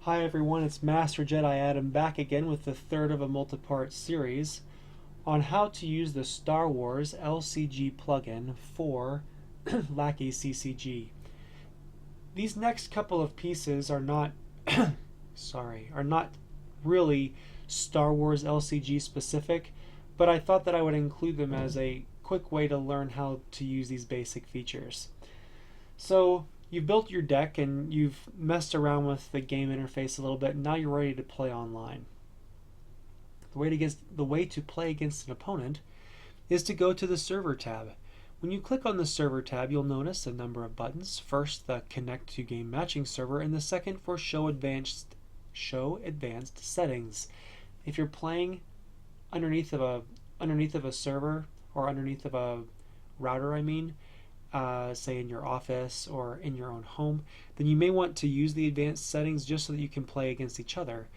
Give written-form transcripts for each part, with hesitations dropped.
Hi everyone, it's Master Jedi Adam back again with the third of a multi-part series on how to use the Star Wars LCG plugin for LackeyCCG. These next couple of pieces are not are not really Star Wars LCG specific, but I thought that I would include them as a quick way to learn how to use these basic features. So you've built your deck and you've messed around with the game interface a little bit, and now you're ready to play online. The way to play against an opponent is to go to the Server tab. When you click on the Server tab, you'll notice a number of buttons. First, the Connect to Game Matching Server, and the second for Show Advanced Settings. If you're playing underneath of a server, or underneath of a router, say in your office or in your own home, then you may want to use the advanced settings just so that you can play against each other.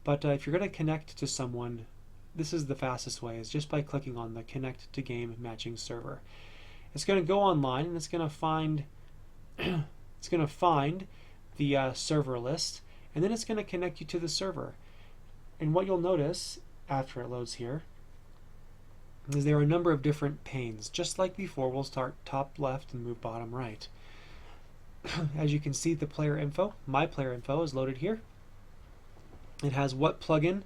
But if you're going to connect to someone, this is the fastest way, is just by clicking on the Connect to Game Matching Server. It's going to go online and it's going to find the server list, and then it's going to connect you to the server. And what you'll notice after it loads here is there are a number of different panes. Just like before, we'll start top left and move bottom right. As you can see, the player info, my player info, is loaded here. It has what plugin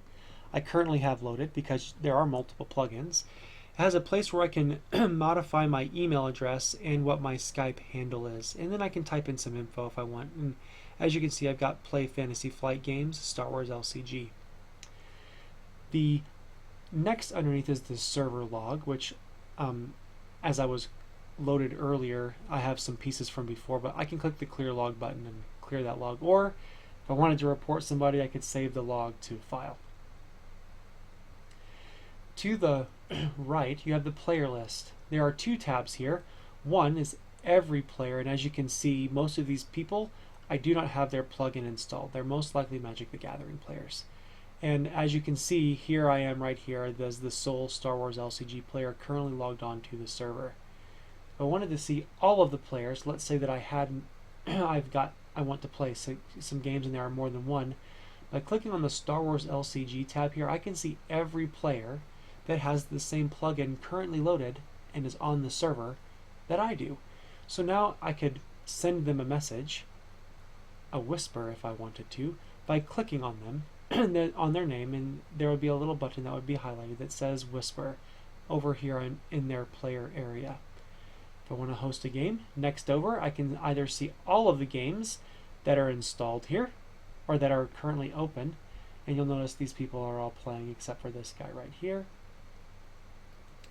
I currently have loaded, because there are multiple plugins. It has a place where I can modify my email address and what my Skype handle is, and then I can type in some info if I want. And as you can see, I've got Play Fantasy Flight Games, Star Wars LCG. The next underneath is the server log, which as I was loaded earlier, I have some pieces from before, but I can click the clear log button and clear that log. Or if I wanted to report somebody, I could save the log to file. To the right, you have the player list. There are two tabs here. One is every player, and as you can see, most of these people, I do not have their plugin installed. They're most likely Magic the Gathering players. And as you can see, here I am right here. There's the sole Star Wars LCG player currently logged on to the server. If I wanted to see all of the players, let's say that I want to play some games and there are more than one. By clicking on the Star Wars LCG tab here, I can see every player that has the same plugin currently loaded and is on the server that I do. So now I could send them a message, a whisper if I wanted to, by clicking on them, on their name, and there would be a little button that would be highlighted that says Whisper over here in their player area. If I want to host a game, next over, I can either see all of the games that are installed here or that are currently open, and you'll notice these people are all playing except for this guy right here.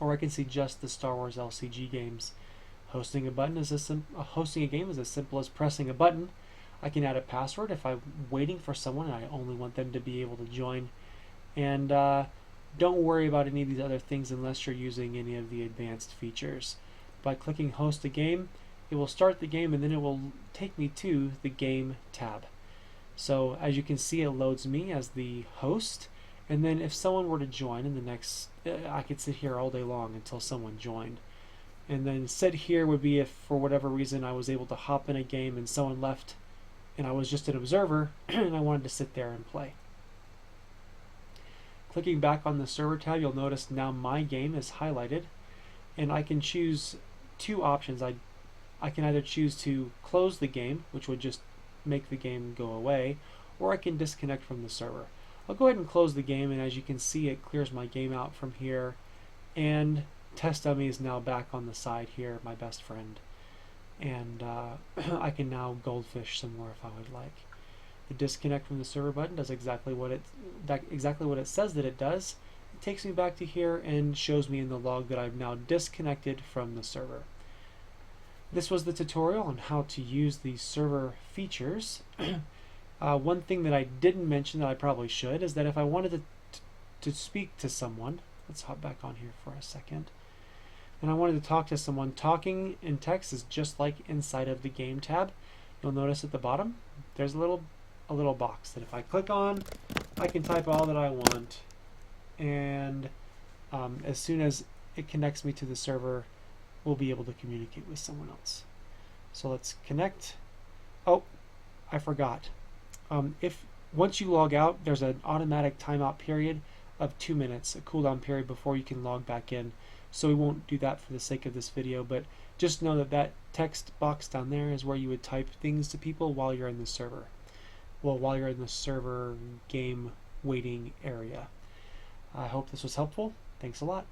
Or I can see just the Star Wars LCG games. Hosting a game is as simple as pressing a button. I can add a password if I'm waiting for someone and I only want them to be able to join. And don't worry about any of these other things unless you're using any of the advanced features. By clicking Host a Game, it will start the game and then it will take me to the Game tab. So as you can see, it loads me as the host, and then if someone were to join in the next, I could sit here all day long until someone joined. And then sit here would be if for whatever reason I was able to hop in a game and someone left and I was just an observer and I wanted to sit there and play. Clicking back on the server tab, you'll notice now my game is highlighted, and I can choose two options. I can either choose to close the game, which would just make the game go away, or I can disconnect from the server. I'll go ahead and close the game, and as you can see, it clears my game out from here, and Test Dummy is now back on the side here, my best friend. And I can now goldfish some more if I would like. The disconnect from the server button does exactly what it says that it does. It takes me back to here and shows me in the log that I've now disconnected from the server. This was the tutorial on how to use the server features. One thing that I didn't mention that I probably should is that if I wanted to speak to someone, let's hop back on here for a second, and I wanted to talk to someone, talking in text is just like inside of the Game tab. You'll notice at the bottom there's a little box that if I click on, I can type all that I want, and as soon as it connects me to the server, we'll be able to communicate with someone else. So let's connect. Oh, I forgot. If Once you log out, there's an automatic timeout period of 2 minutes, a cooldown period before you can log back in. So we won't do that for the sake of this video, but just know that that text box down there is where you would type things to people while you're in the server. Well, while you're in the server game waiting area. I hope this was helpful. Thanks a lot.